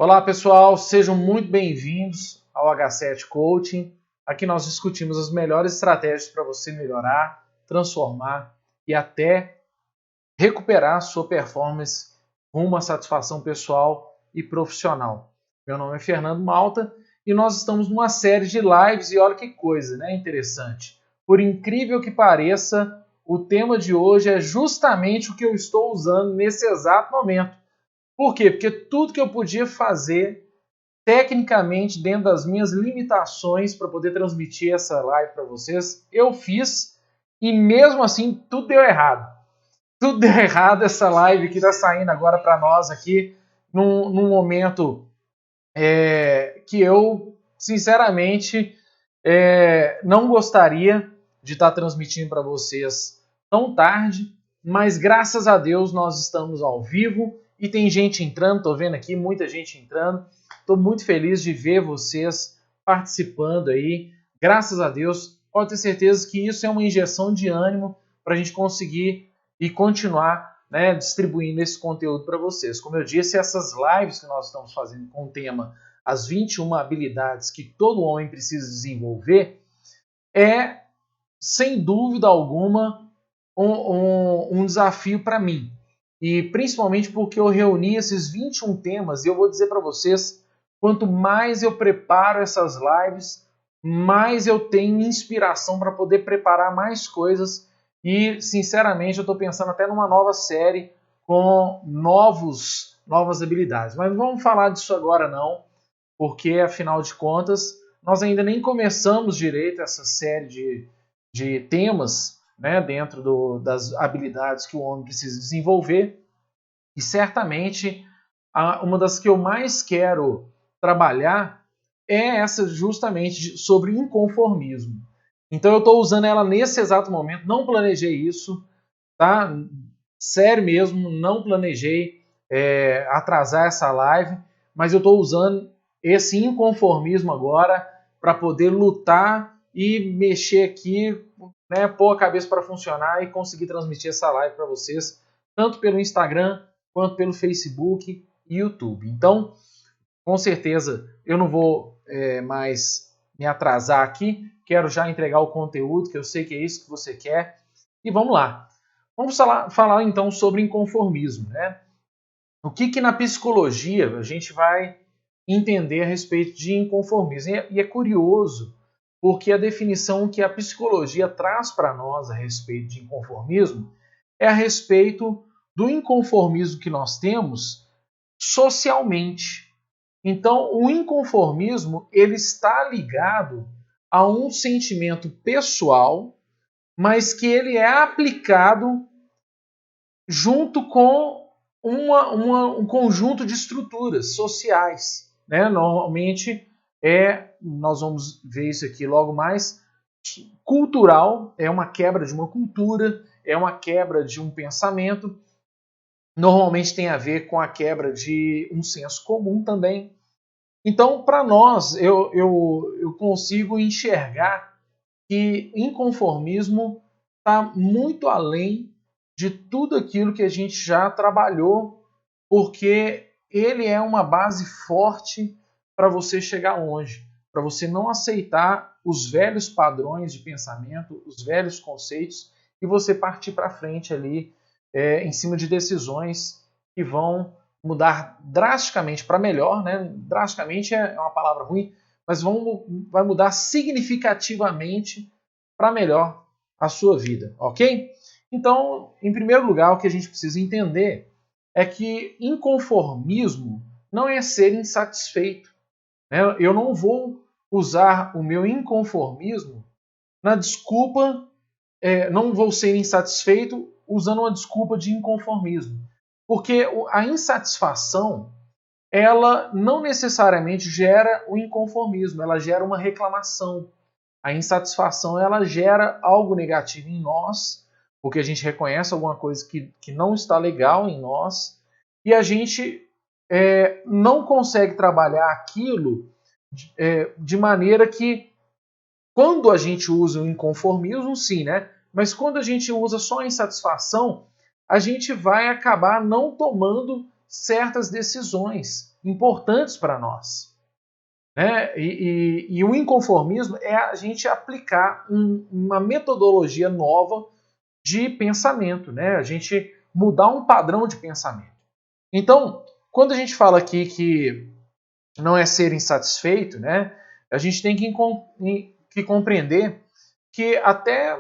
Olá pessoal, sejam muito bem-vindos ao H7 Coaching. Aqui nós discutimos as melhores estratégias para você melhorar, transformar e até recuperar a sua performance rumo à satisfação pessoal e profissional. Meu nome é Fernando Malta e nós estamos numa série de lives e olha que coisa, né? Interessante. Por incrível que pareça, o tema de hoje é justamente o que eu estou usando nesse exato momento. Por quê? Porque tudo que eu podia fazer tecnicamente dentro das minhas limitações para poder transmitir essa live para vocês, eu fiz e mesmo assim tudo deu errado. Tudo deu errado essa live que está saindo agora para nós aqui num momento que eu, sinceramente, não gostaria de estar transmitindo para vocês tão tarde, mas graças a Deus nós estamos ao vivo e tem gente entrando, estou vendo aqui muita gente entrando. Estou muito feliz de ver vocês participando aí. Graças a Deus, pode ter certeza que isso é uma injeção de ânimo para a gente conseguir e continuar, né, distribuindo esse conteúdo para vocês. Como eu disse, essas lives que nós estamos fazendo com o tema As 21 habilidades que todo homem precisa desenvolver é, sem dúvida alguma, um desafio para mim. E principalmente porque eu reuni esses 21 temas e eu vou dizer para vocês, quanto mais eu preparo essas lives, mais eu tenho inspiração para poder preparar mais coisas e, sinceramente, eu estou pensando até numa nova série com novas habilidades. Mas não vamos falar disso agora não, porque, afinal de contas, nós ainda nem começamos direito essa série de temas, né, dentro das habilidades que o homem precisa desenvolver. E certamente uma das que eu mais quero trabalhar é essa justamente sobre inconformismo. Então eu estou usando ela nesse exato momento, não planejei isso, tá? Sério mesmo, não planejei atrasar essa live, mas eu estou usando esse inconformismo agora para poder lutar e mexer aqui, né, pôr a cabeça para funcionar e conseguir transmitir essa live para vocês, tanto pelo Instagram quanto pelo Facebook e YouTube. Então, com certeza, eu não vou mais me atrasar aqui, quero já entregar o conteúdo, que eu sei que é isso que você quer, e vamos lá. Vamos falar então sobre inconformismo, né? O que na psicologia a gente vai entender a respeito de inconformismo? E é curioso, porque a definição que a psicologia traz para nós a respeito de inconformismo é a respeito do inconformismo que nós temos socialmente. Então, o inconformismo ele está ligado a um sentimento pessoal, mas que ele é aplicado junto com um conjunto de estruturas sociais, né? Normalmente nós vamos ver isso aqui logo mais, cultural, é uma quebra de uma cultura, é uma quebra de um pensamento, normalmente tem a ver com a quebra de um senso comum também. Então, para nós, eu consigo enxergar que inconformismo está muito além de tudo aquilo que a gente já trabalhou, porque ele é uma base forte para você chegar longe, para você não aceitar os velhos padrões de pensamento, os velhos conceitos, e você partir para frente ali em cima de decisões que vão mudar drasticamente para melhor, né? Drasticamente é uma palavra ruim, mas vai mudar significativamente para melhor a sua vida, ok? Então, em primeiro lugar, o que a gente precisa entender é que inconformismo não é ser insatisfeito, né? Eu não vou usar o meu inconformismo na desculpa, não vou ser insatisfeito usando uma desculpa de inconformismo, porque a insatisfação ela não necessariamente gera o inconformismo, ela gera uma reclamação. A insatisfação ela gera algo negativo em nós, porque a gente reconhece alguma coisa que não está legal em nós e a gente não consegue trabalhar aquilo de maneira que, quando a gente usa o inconformismo, sim, né? Mas quando a gente usa só a insatisfação, a gente vai acabar não tomando certas decisões. importantes para nós. Né? E o inconformismo é a gente aplicar uma metodologia nova de pensamento, né? A gente mudar um padrão de pensamento. Então, quando a gente fala aqui que não é ser insatisfeito, né? A gente tem que compreender que até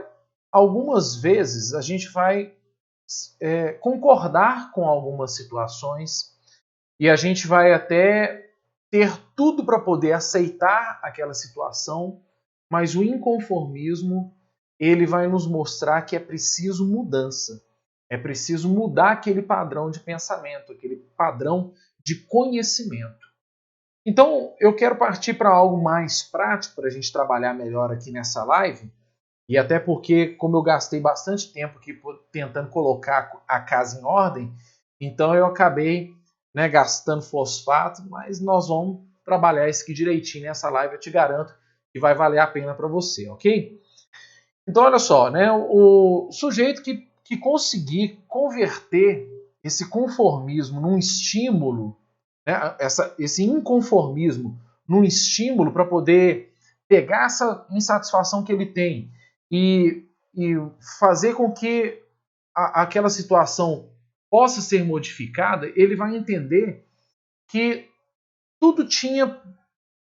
algumas vezes a gente vai concordar com algumas situações e a gente vai até ter tudo para poder aceitar aquela situação, mas o inconformismo ele vai nos mostrar que é preciso mudança, é preciso mudar aquele padrão de pensamento, aquele padrão de conhecimento. Então, eu quero partir para algo mais prático para a gente trabalhar melhor aqui nessa live, e até porque, como eu gastei bastante tempo aqui tentando colocar a casa em ordem, então eu acabei gastando fosfato, mas nós vamos trabalhar isso aqui direitinho nessa live, eu te garanto que vai valer a pena para você, ok? Então, olha só, né, o sujeito que conseguir converter esse conformismo num estímulo, né, esse inconformismo num estímulo para poder pegar essa insatisfação que ele tem e fazer com que aquela situação possa ser modificada, ele vai entender que tudo tinha,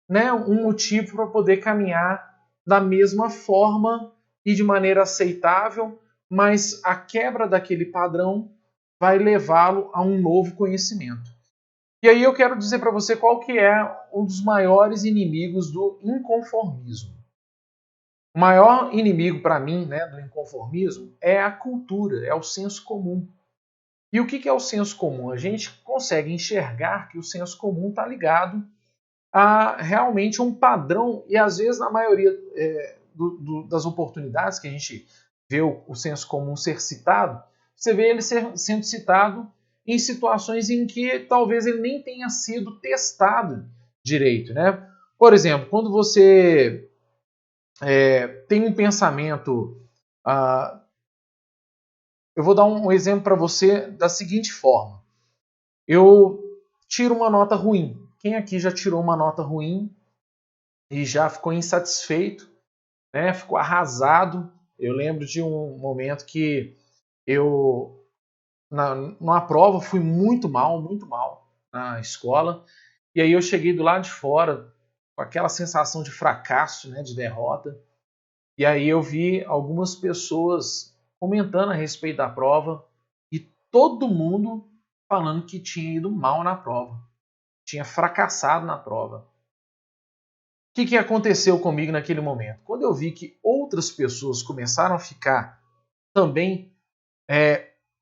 né, um motivo para poder caminhar da mesma forma e de maneira aceitável, mas a quebra daquele padrão vai levá-lo a um novo conhecimento. E aí eu quero dizer para você qual que é um dos maiores inimigos do inconformismo. O maior inimigo para mim, né, do inconformismo é a cultura, é o senso comum. E o que é o senso comum? A gente consegue enxergar que o senso comum está ligado a realmente um padrão, e às vezes na maioria das oportunidades que a gente vê o senso comum ser citado, você vê ele sendo citado em situações em que talvez ele nem tenha sido testado direito, né? Por exemplo, quando você tem um pensamento... eu vou dar um exemplo para você da seguinte forma. Eu tiro uma nota ruim. Quem aqui já tirou uma nota ruim e já ficou insatisfeito, né? Ficou arrasado? Eu lembro de um momento que eu, numa prova, fui muito mal na escola. E aí eu cheguei do lado de fora com aquela sensação de fracasso, né, de derrota. E aí eu vi algumas pessoas comentando a respeito da prova e todo mundo falando que tinha ido mal na prova, tinha fracassado na prova. O que aconteceu comigo naquele momento? Quando eu vi que outras pessoas começaram a ficar também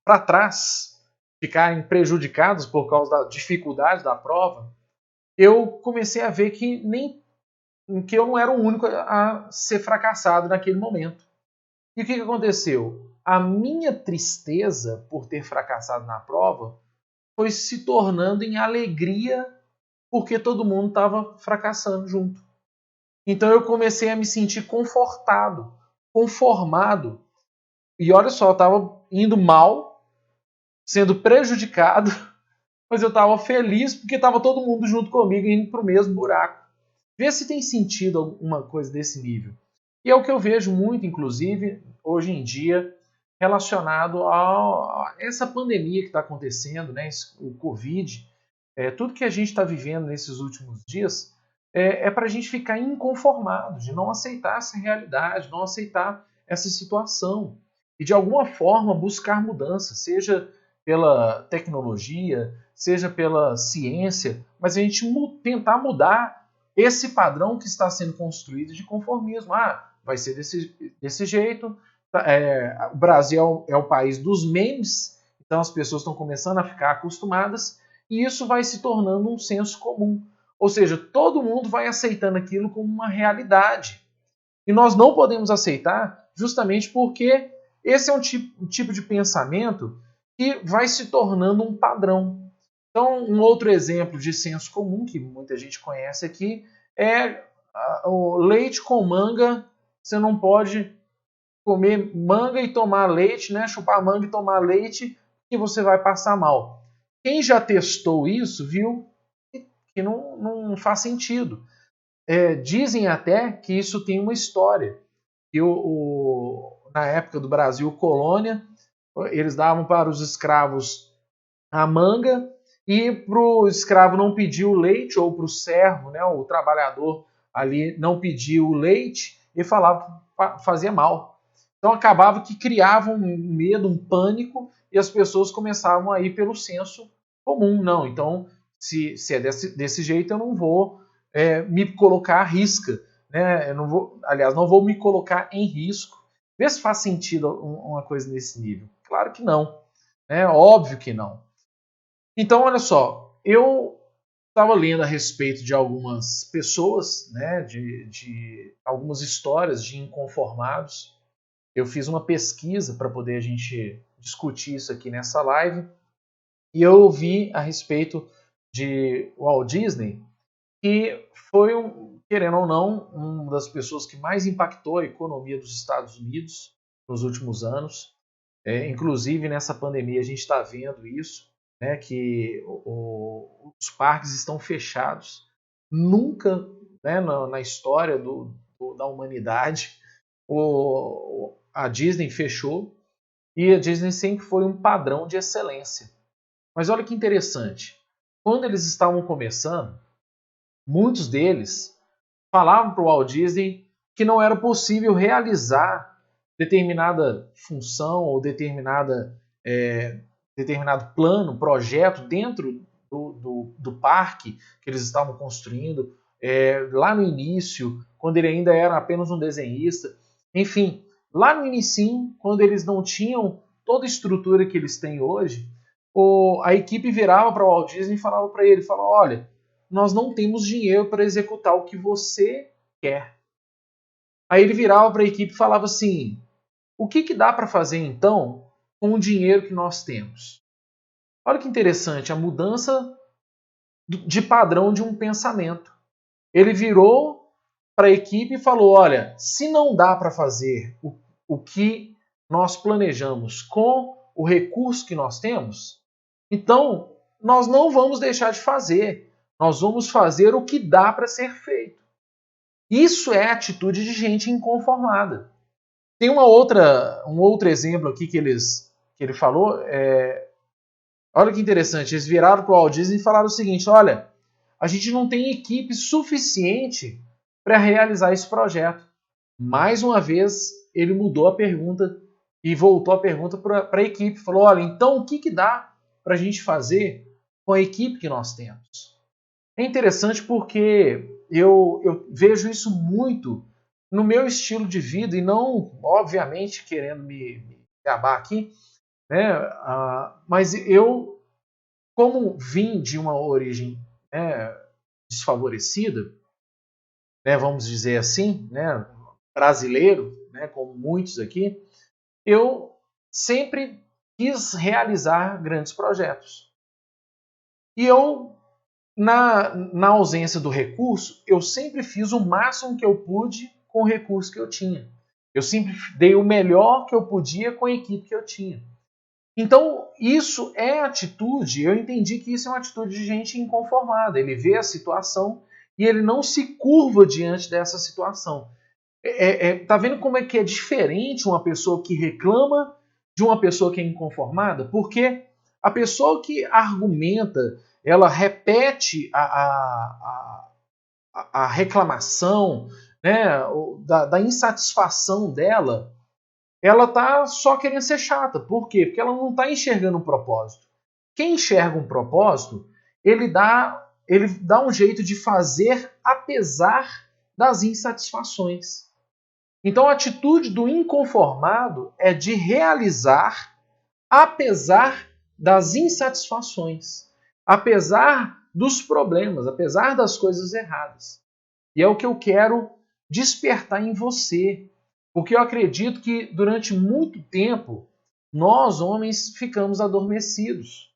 para trás, ficarem prejudicadas por causa da dificuldade da prova, eu comecei a ver que eu não era o único a ser fracassado naquele momento. E o que aconteceu? A minha tristeza por ter fracassado na prova foi se tornando em alegria porque todo mundo estava fracassando junto. Então eu comecei a me sentir confortado, conformado. E olha só, eu estava indo mal, sendo prejudicado, mas eu estava feliz porque estava todo mundo junto comigo indo para o mesmo buraco. Vê se tem sentido alguma coisa desse nível. E é o que eu vejo muito, inclusive, hoje em dia, relacionado a essa pandemia que está acontecendo, né? O Covid, tudo que a gente está vivendo nesses últimos dias para a gente ficar inconformado, de não aceitar essa realidade, não aceitar essa situação. E de alguma forma buscar mudança, seja pela tecnologia, seja pela ciência, mas a gente tentar mudar esse padrão que está sendo construído de conformismo. Vai ser desse jeito. O Brasil é o país dos memes, então as pessoas estão começando a ficar acostumadas e isso vai se tornando um senso comum. Ou seja, todo mundo vai aceitando aquilo como uma realidade. E nós não podemos aceitar justamente porque esse é um tipo de pensamento que vai se tornando um padrão. Então, um outro exemplo de senso comum que muita gente conhece aqui é o leite com manga. Você não pode comer manga e tomar leite, né? Chupar manga e tomar leite, que você vai passar mal. Quem já testou isso, viu? que não faz sentido. Dizem até que isso tem uma história. Que na época do Brasil colônia, eles davam para os escravos a manga e para o escravo não pedir o leite, ou para o servo, né, o trabalhador ali não pedir o leite, e falava que fazia mal. Então acabava que criava um medo, um pânico, e as pessoas começavam a ir pelo senso comum. Não, então se é desse jeito eu não vou me colocar à risca. Né? Eu não vou, aliás, não vou me colocar em risco. Vê se faz sentido uma coisa nesse nível. Claro que não. Óbvio que não. Então, olha só, eu estava lendo a respeito de algumas pessoas, né, de algumas histórias de inconformados. Eu fiz uma pesquisa para poder a gente discutir isso aqui nessa live, e eu ouvi a respeito de Walt Disney, que foi, querendo ou não, uma das pessoas que mais impactou a economia dos Estados Unidos nos últimos anos. Inclusive, nessa pandemia, a gente está vendo isso, né, que os parques estão fechados. Nunca, né, na história da humanidade a Disney fechou, e a Disney sempre foi um padrão de excelência. Mas olha que interessante, quando eles estavam começando, muitos deles falavam para o Walt Disney que não era possível realizar determinada função ou determinado plano, projeto dentro do parque que eles estavam construindo, lá no início, quando ele ainda era apenas um desenhista. Enfim, lá no início, quando eles não tinham toda a estrutura que eles têm hoje, a equipe virava para o Walt Disney e falava para ele, olha, nós não temos dinheiro para executar o que você quer. Aí ele virava para a equipe e falava assim, o que dá para fazer então com o dinheiro que nós temos? Olha que interessante, a mudança de padrão de um pensamento. Ele virou para a equipe e falou, olha, se não dá para fazer o que nós planejamos com o recurso que nós temos, então nós não vamos deixar de fazer. Nós vamos fazer o que dá para ser feito. Isso é atitude de gente inconformada. Tem um outro exemplo aqui que ele falou. Olha que interessante. Eles viraram para o Walt Disney e falaram o seguinte, olha, a gente não tem equipe suficiente para realizar esse projeto. Mais uma vez, ele mudou a pergunta e voltou a pergunta para a equipe. Falou, olha, então o que dá para a gente fazer com a equipe que nós temos? É interessante porque eu vejo isso muito no meu estilo de vida, e não, obviamente, querendo me gabar aqui, né? Mas eu, como vim de uma origem, né, desfavorecida, né, vamos dizer assim, né, brasileiro, né, como muitos aqui, eu sempre quis realizar grandes projetos. E eu, na ausência do recurso, eu sempre fiz o máximo que eu pude com o recurso que eu tinha. Eu sempre dei o melhor que eu podia com a equipe que eu tinha. Então, isso é atitude, eu entendi que isso é uma atitude de gente inconformada. Ele vê a situação e ele não se curva diante dessa situação. Tá vendo como é que é diferente uma pessoa que reclama de uma pessoa que é inconformada? Porque a pessoa que argumenta, ela repete a reclamação, né, da insatisfação dela, ela tá só querendo ser chata. Por quê? Porque ela não está enxergando um propósito. Quem enxerga um propósito, ele dá um jeito de fazer apesar das insatisfações. Então a atitude do inconformado é de realizar apesar das insatisfações, apesar dos problemas, apesar das coisas erradas. E é o que eu quero despertar em você, porque eu acredito que durante muito tempo nós, homens, ficamos adormecidos.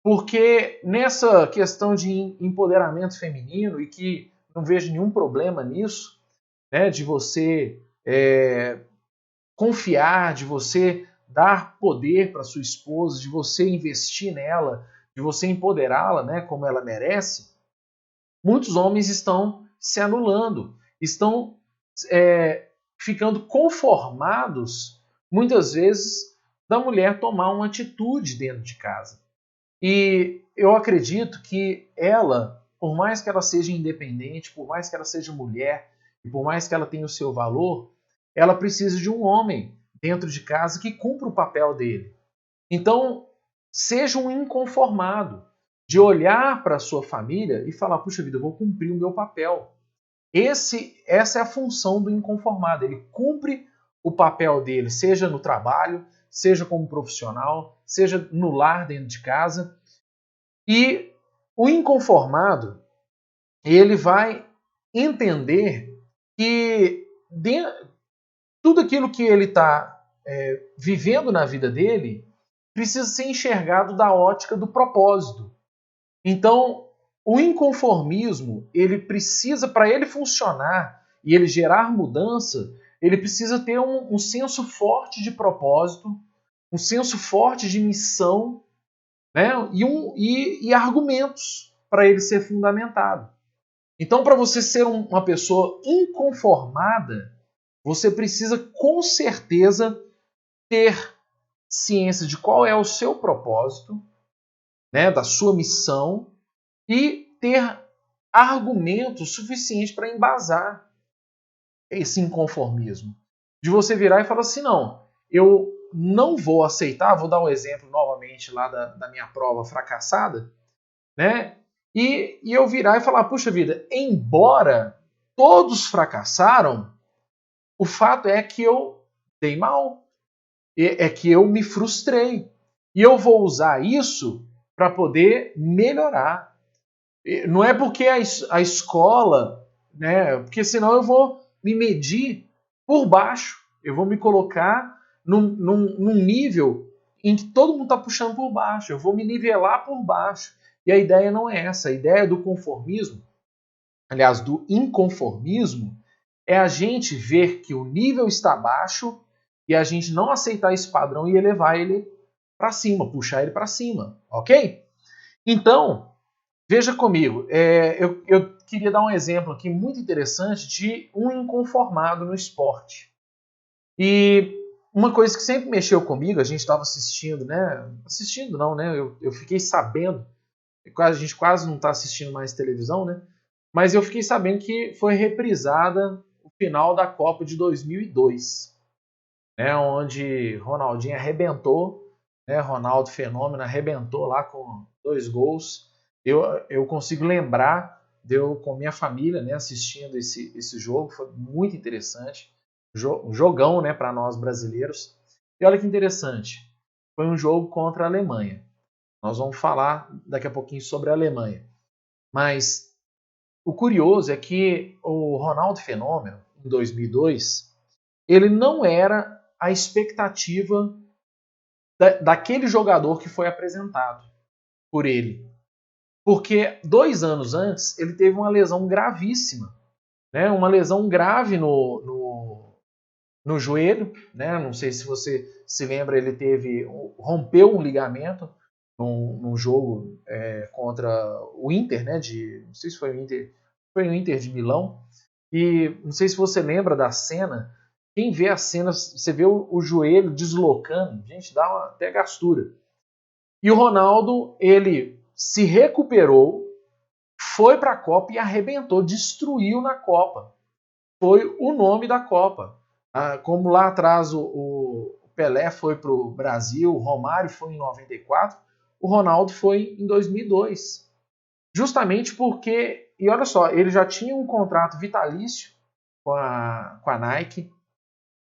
Porque nessa questão de empoderamento feminino, e que não vejo nenhum problema nisso, né, de você confiar, de você dar poder para sua esposa, de você investir nela, de você empoderá-la, né, como ela merece, muitos homens estão se anulando, estão ficando conformados, muitas vezes, da mulher tomar uma atitude dentro de casa. E eu acredito que ela, por mais que ela seja independente, por mais que ela seja mulher, e por mais que ela tenha o seu valor, ela precisa de um homem dentro de casa que cumpra o papel dele. Então, seja um inconformado, de olhar para a sua família e falar, puxa vida, eu vou cumprir o meu papel. Essa é a função do inconformado. Ele cumpre o papel dele, seja no trabalho, seja como profissional, seja no lar dentro de casa. E o inconformado, ele vai entender que tudo aquilo que ele está vivendo na vida dele precisa ser enxergado da ótica do propósito. Então, o inconformismo, ele precisa, para ele funcionar e ele gerar mudança, ele precisa ter um senso forte de propósito, um senso forte de missão, né? e argumentos para ele ser fundamentado. Então, para você ser uma pessoa inconformada, você precisa com certeza ter ciência de qual é o seu propósito, né, da sua missão, e ter argumentos suficientes para embasar esse inconformismo. De você virar e falar assim, não, eu não vou aceitar, vou dar um exemplo novamente lá da minha prova fracassada, né? E eu virar e falar, puxa vida, embora todos fracassaram, o fato é que eu dei mal, é que eu me frustrei. E eu vou usar isso para poder melhorar. Não é porque a escola, né? Porque senão eu vou me medir por baixo. Eu vou me colocar num nível em que todo mundo está puxando por baixo. Eu vou me nivelar por baixo. E a ideia não é essa. A ideia do conformismo, aliás, do inconformismo, é a gente ver que o nível está baixo e a gente não aceitar esse padrão e elevar ele para cima, puxar ele para cima, ok? Então, veja comigo, eu queria dar um exemplo aqui muito interessante de um inconformado no esporte. E uma coisa que sempre mexeu comigo, a gente estava assistindo, né? Assistindo não, né? Eu fiquei sabendo, a gente quase não está assistindo mais televisão, né? Mas eu fiquei sabendo que foi reprisada o final da Copa de 2002, né? Onde Ronaldinho arrebentou, né? Ronaldo Fenômeno arrebentou lá com 2 gols. Eu consigo lembrar de eu com minha família, né, assistindo esse jogo, foi muito interessante. Um jogão, né, para nós brasileiros. E olha que interessante, foi um jogo contra a Alemanha. Nós vamos falar daqui a pouquinho sobre a Alemanha. Mas o curioso é que o Ronaldo Fenômeno, em 2002, ele não era a expectativa daquele jogador que foi apresentado por ele. Porque 2 anos antes ele teve uma lesão gravíssima, né? Uma lesão grave no joelho, né? Não sei se você se lembra, ele rompeu um ligamento num jogo contra o Inter, né? Não sei se foi o Inter de Milão. E não sei se você lembra da cena. Quem vê a cena, você vê o joelho deslocando, gente, dá até gastura. E o Ronaldo, ele se recuperou, foi para a Copa e arrebentou, destruiu na Copa. Foi o nome da Copa. Como lá atrás o Pelé foi para o Brasil, o Romário foi em 94, o Ronaldo foi em 2002. Justamente porque, e olha só, ele já tinha um contrato vitalício com a Nike,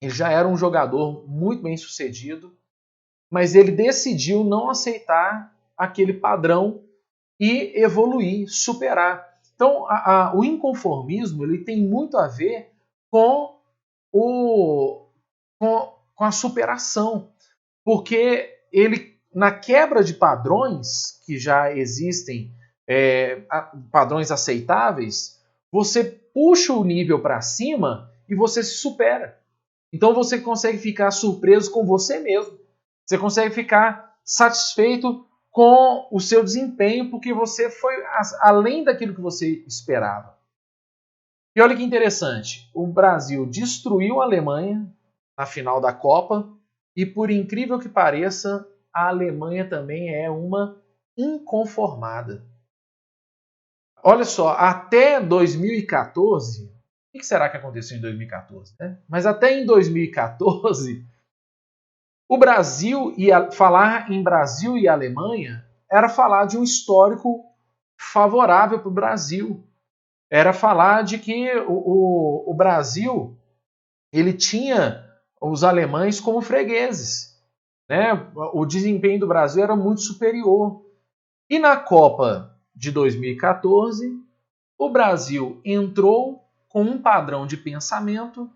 ele já era um jogador muito bem sucedido, mas ele decidiu não aceitar aquele padrão e evoluir, superar. Então, o inconformismo ele tem muito a ver com, com a superação, porque ele, na quebra de padrões que já existem, padrões aceitáveis, você puxa o nível para cima e você se supera. Então você consegue ficar surpreso com você mesmo. Você consegue ficar satisfeito com o seu desempenho, porque você foi além daquilo que você esperava. E olha que interessante, o Brasil destruiu a Alemanha na final da Copa e, por incrível que pareça, a Alemanha também é uma inconformada. Olha só, até 2014, o que será que aconteceu em 2014? Né? Mas até em 2014, o Brasil falar em Brasil e Alemanha era falar de um histórico favorável para o Brasil. Era falar de que o Brasil ele tinha os alemães como fregueses. Né? O desempenho do Brasil era muito superior. E na Copa de 2014, o Brasil entrou com um padrão de pensamento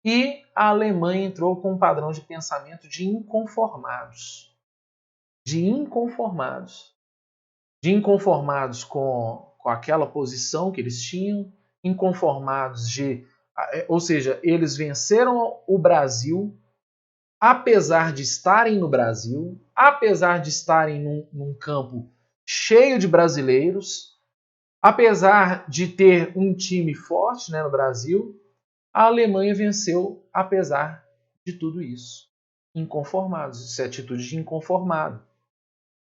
e a Alemanha entrou com um padrão de pensamento de inconformados. De inconformados. De inconformados com aquela posição que eles tinham, inconformados ou seja, eles venceram o Brasil, apesar de estarem no Brasil, apesar de estarem num campo cheio de brasileiros, apesar de ter um time forte, né, no Brasil, a Alemanha venceu apesar de tudo isso. Inconformados, isso é atitude de inconformado.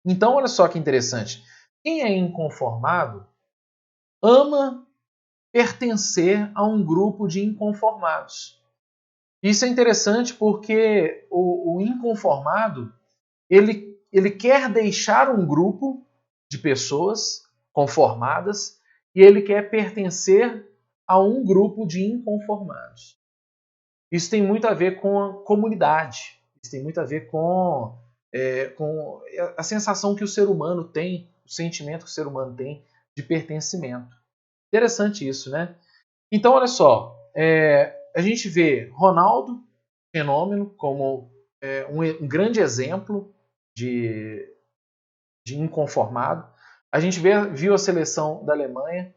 Então, olha só que interessante. Quem é inconformado ama pertencer a um grupo de inconformados. Isso é interessante porque o inconformado ele quer deixar um grupo de pessoas conformadas e ele quer pertencer a um grupo de inconformados. Isso tem muito a ver com a comunidade. Isso tem muito a ver com a sensação que o ser humano tem, o sentimento que o ser humano tem de pertencimento. Interessante isso, né? Então, olha só, a gente vê Ronaldo, fenômeno, como um grande exemplo de inconformado. A gente viu a seleção da Alemanha.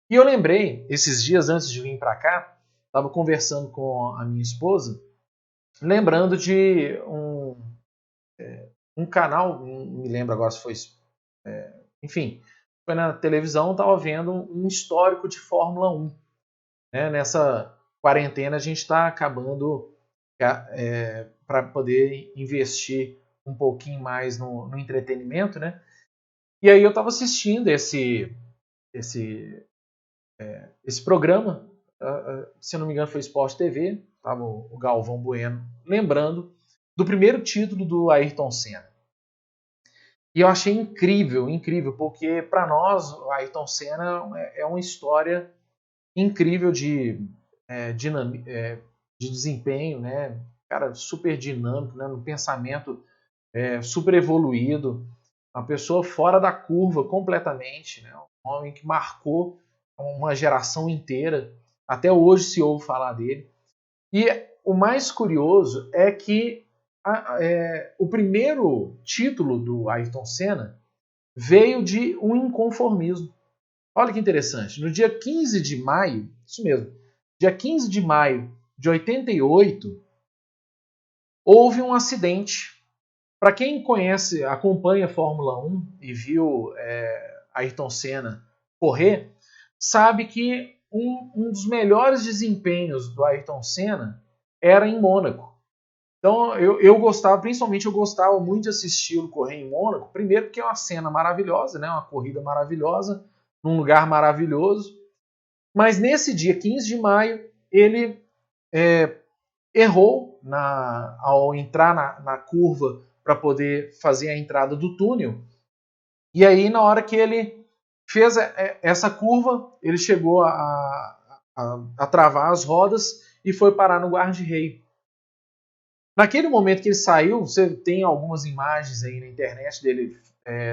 E eu lembrei, esses dias antes de vir para cá, estava conversando com a minha esposa, lembrando de um canal, não me lembro agora se foi... enfim, foi na televisão, estava vendo um histórico de Fórmula 1. Né? Nessa quarentena a gente está acabando para poder investir um pouquinho mais no entretenimento, né? E aí eu estava assistindo esse programa, se eu não me engano foi Sport TV, estava o Galvão Bueno lembrando do primeiro título do Ayrton Senna. E eu achei incrível, incrível, porque para nós o Ayrton Senna é uma história incrível de desempenho, né? Cara, super dinâmico, né? No pensamento super evoluído, uma pessoa fora da curva completamente, né? Um homem que marcou uma geração inteira. Até hoje se ouve falar dele. E o mais curioso é que o primeiro título do Ayrton Senna veio de um inconformismo. Olha que interessante. No dia 15 de maio, isso mesmo, dia 15 de maio de 88, houve um acidente. Para quem conhece, acompanha a Fórmula 1 e viu Ayrton Senna correr, sabe que um dos melhores desempenhos do Ayrton Senna era em Mônaco. Então eu gostava, principalmente eu gostava muito de assisti-lo correr em Mônaco, primeiro porque é uma cena maravilhosa, né? Uma corrida maravilhosa, num lugar maravilhoso. Mas nesse dia 15 de maio, ele errou ao entrar na curva para poder fazer a entrada do túnel. E aí, na hora que ele fez essa curva, ele chegou a travar as rodas e foi parar no guarda-reio. Naquele momento que ele saiu, você tem algumas imagens aí na internet dele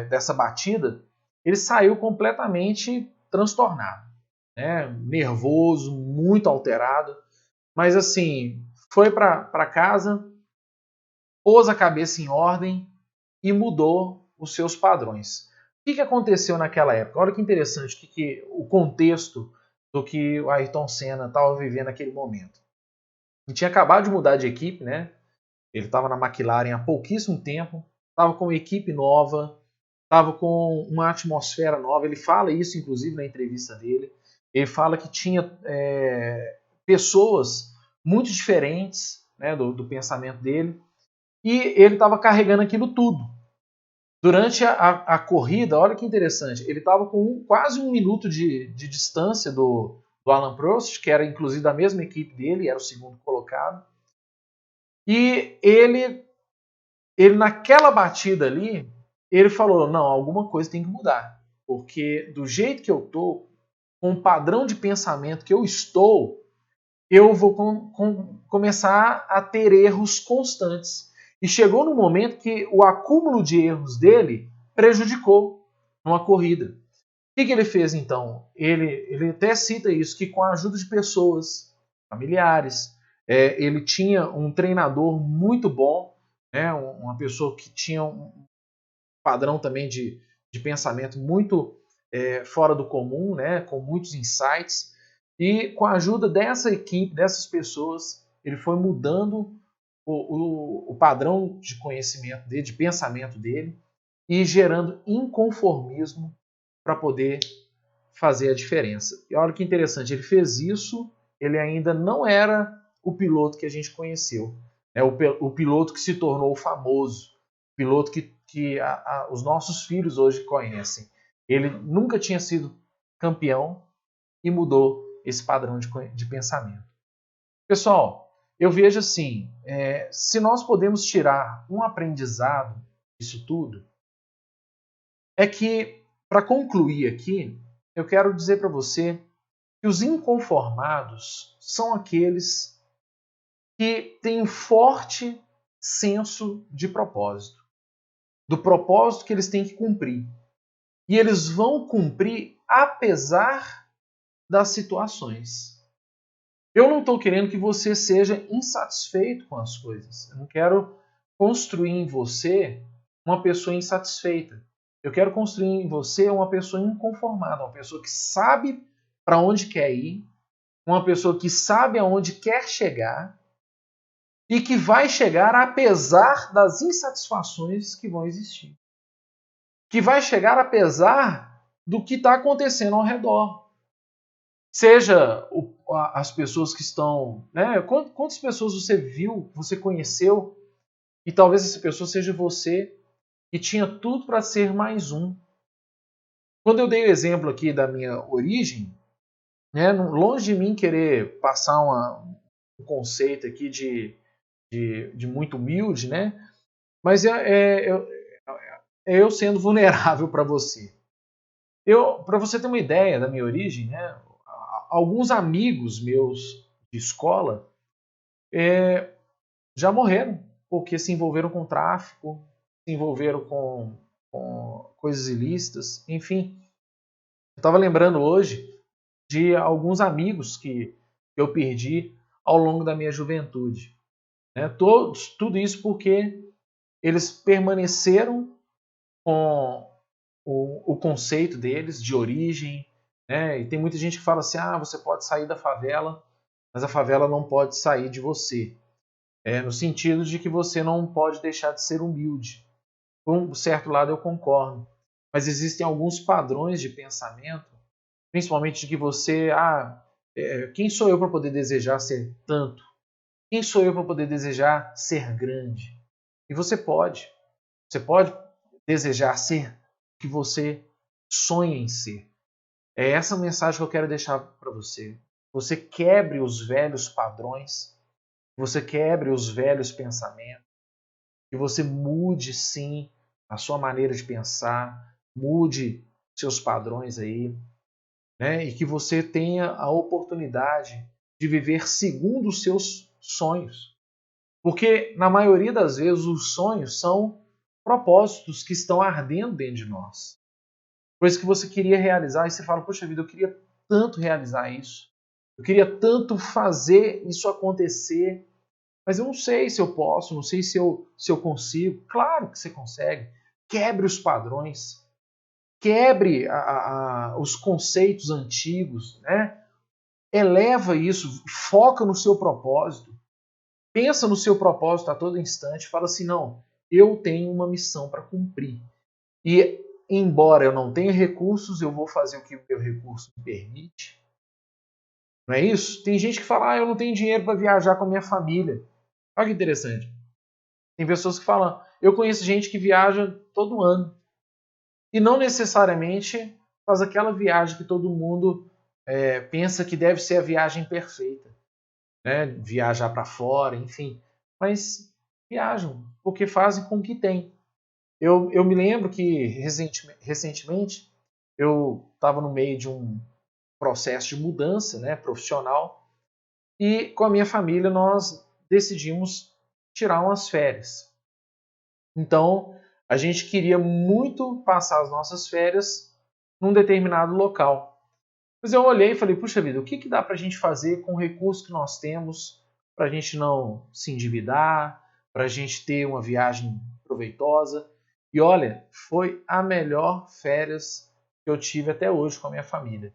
dessa batida, ele saiu completamente transtornado, né? Nervoso, muito alterado, mas assim, foi para casa, pôs a cabeça em ordem e mudou os seus padrões. O que aconteceu naquela época? Olha que interessante o contexto do que o Ayrton Senna estava vivendo naquele momento. Ele tinha acabado de mudar de equipe, né? Ele estava na McLaren há pouquíssimo tempo, estava com uma equipe nova, estava com uma atmosfera nova. Ele fala isso, inclusive, na entrevista dele. Ele fala que tinha pessoas muito diferentes, né, do pensamento dele, e ele estava carregando aquilo tudo. Durante a corrida, olha que interessante, ele estava com quase 1 minuto de distância do Alan Prost, que era inclusive da mesma equipe dele, era o segundo colocado. E ele naquela batida ali, ele falou, não, alguma coisa tem que mudar. Porque do jeito que eu estou, com o padrão de pensamento que eu estou, eu vou começar a ter erros constantes. E chegou no momento que o acúmulo de erros dele prejudicou numa corrida. O que ele fez então? Ele até cita isso, que com a ajuda de pessoas, familiares, ele tinha um treinador muito bom, né, uma pessoa que tinha um padrão também de pensamento muito fora do comum, né, com muitos insights. E com a ajuda dessa equipe, dessas pessoas, ele foi mudando o padrão de conhecimento dele, de pensamento dele, e gerando inconformismo para poder fazer a diferença. E olha que interessante, ele fez isso, ele ainda não era o piloto que a gente conheceu, né? O piloto que se tornou famoso, o piloto que os nossos filhos hoje conhecem. Ele nunca tinha sido campeão e mudou esse padrão de pensamento. Pessoal, eu vejo assim, se nós podemos tirar um aprendizado disso tudo, é que, para concluir aqui, eu quero dizer para você que os inconformados são aqueles que têm um forte senso de propósito, do propósito que eles têm que cumprir. E eles vão cumprir apesar das situações. Eu não estou querendo que você seja insatisfeito com as coisas. Eu não quero construir em você uma pessoa insatisfeita. Eu quero construir em você uma pessoa inconformada, uma pessoa que sabe para onde quer ir, uma pessoa que sabe aonde quer chegar e que vai chegar apesar das insatisfações que vão existir. Que vai chegar apesar do que está acontecendo ao redor. Seja as pessoas que estão... Né, quantas pessoas você viu, você conheceu, e talvez essa pessoa seja você, e tinha tudo para ser mais um. Quando eu dei o exemplo aqui da minha origem, né, longe de mim querer passar um conceito aqui de muito humilde, né, mas eu sendo vulnerável para você. Para você ter uma ideia da minha origem, né, alguns amigos meus de escola já morreram porque se envolveram com tráfico, se envolveram com coisas ilícitas, enfim. Eu estava lembrando hoje de alguns amigos que eu perdi ao longo da minha juventude. Né? Tudo isso porque eles permaneceram com o conceito deles de origem. Né? E tem muita gente que fala assim, você pode sair da favela, mas a favela não pode sair de você. No sentido de que você não pode deixar de ser humilde. Por um certo lado eu concordo, mas existem alguns padrões de pensamento, principalmente de que você, quem sou eu para poder desejar ser tanto? Quem sou eu para poder desejar ser grande? E você pode desejar ser o que você sonha em ser. É essa mensagem que eu quero deixar para você. Você quebre os velhos padrões, você quebre os velhos pensamentos, que você mude sim a sua maneira de pensar, mude seus padrões aí, né? E que você tenha a oportunidade de viver segundo os seus sonhos. Porque na maioria das vezes os sonhos são propósitos que estão ardendo dentro de nós. Coisa que você queria realizar e você fala, poxa vida, eu queria tanto realizar isso. Eu queria tanto fazer isso acontecer, mas eu não sei se eu posso, não sei se eu consigo. Claro que você consegue. Quebre os padrões. Quebre os conceitos antigos. Né? Eleva isso. Foca no seu propósito. Pensa no seu propósito a todo instante. Fala assim, não, eu tenho uma missão para cumprir. E embora eu não tenha recursos, eu vou fazer o que o meu recurso me permite. Não é isso? Tem gente que fala, eu não tenho dinheiro para viajar com a minha família. Olha que interessante. Tem pessoas que falam, eu conheço gente que viaja todo ano. E não necessariamente faz aquela viagem que todo mundo pensa que deve ser a viagem perfeita. Né? Viajar para fora, enfim. Mas viajam, porque fazem com o que tem. Eu me lembro que recentemente eu estava no meio de um processo de mudança, né, profissional, e com a minha família nós decidimos tirar umas férias. Então, a gente queria muito passar as nossas férias num determinado local. Mas eu olhei e falei, puxa vida, o que dá para a gente fazer com o recurso que nós temos para a gente não se endividar, para a gente ter uma viagem proveitosa? E olha, foi a melhor férias que eu tive até hoje com a minha família.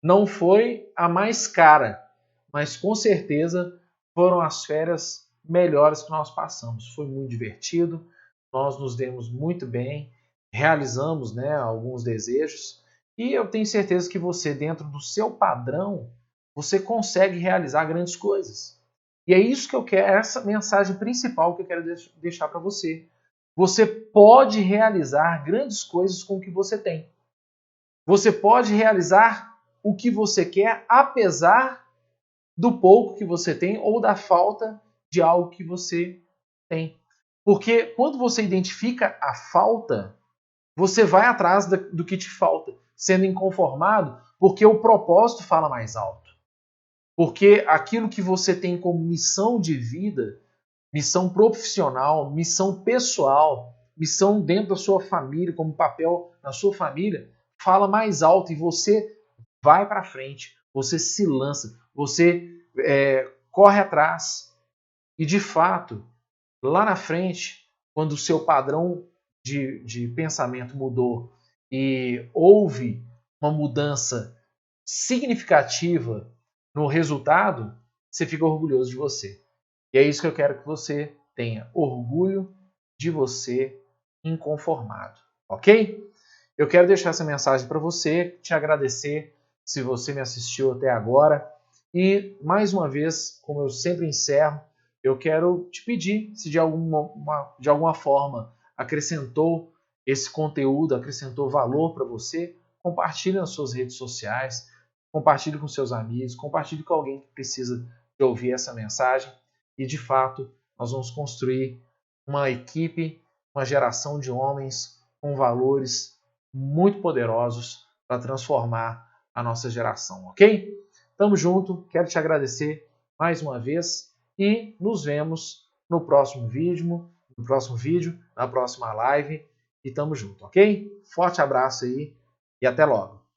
Não foi a mais cara, mas com certeza foram as férias melhores que nós passamos. Foi muito divertido, nós nos demos muito bem, realizamos, né, alguns desejos e eu tenho certeza que você, dentro do seu padrão, você consegue realizar grandes coisas. E é isso que eu quero, essa mensagem principal que eu quero deixar para você. Você pode realizar grandes coisas com o que você tem. Você pode realizar o que você quer, apesar do pouco que você tem ou da falta de algo que você tem. Porque quando você identifica a falta, você vai atrás do que te falta, sendo inconformado, porque o propósito fala mais alto. Porque aquilo que você tem como missão de vida, missão profissional, missão pessoal, missão dentro da sua família, como papel na sua família, fala mais alto e você vai para frente, você se lança, você corre atrás. E de fato, lá na frente, quando o seu padrão de pensamento mudou e houve uma mudança significativa no resultado, você fica orgulhoso de você. E é isso que eu quero que você tenha orgulho de você inconformado, ok? Eu quero deixar essa mensagem para você, te agradecer se você me assistiu até agora. E, mais uma vez, como eu sempre encerro, eu quero te pedir se de alguma forma acrescentou esse conteúdo, acrescentou valor para você, compartilhe nas suas redes sociais, compartilhe com seus amigos, compartilhe com alguém que precisa de ouvir essa mensagem. E, de fato, nós vamos construir uma equipe, uma geração de homens com valores muito poderosos para transformar a nossa geração, ok? Tamo junto, quero te agradecer mais uma vez e nos vemos no próximo vídeo, na próxima live e tamo junto, ok? Forte abraço aí e até logo!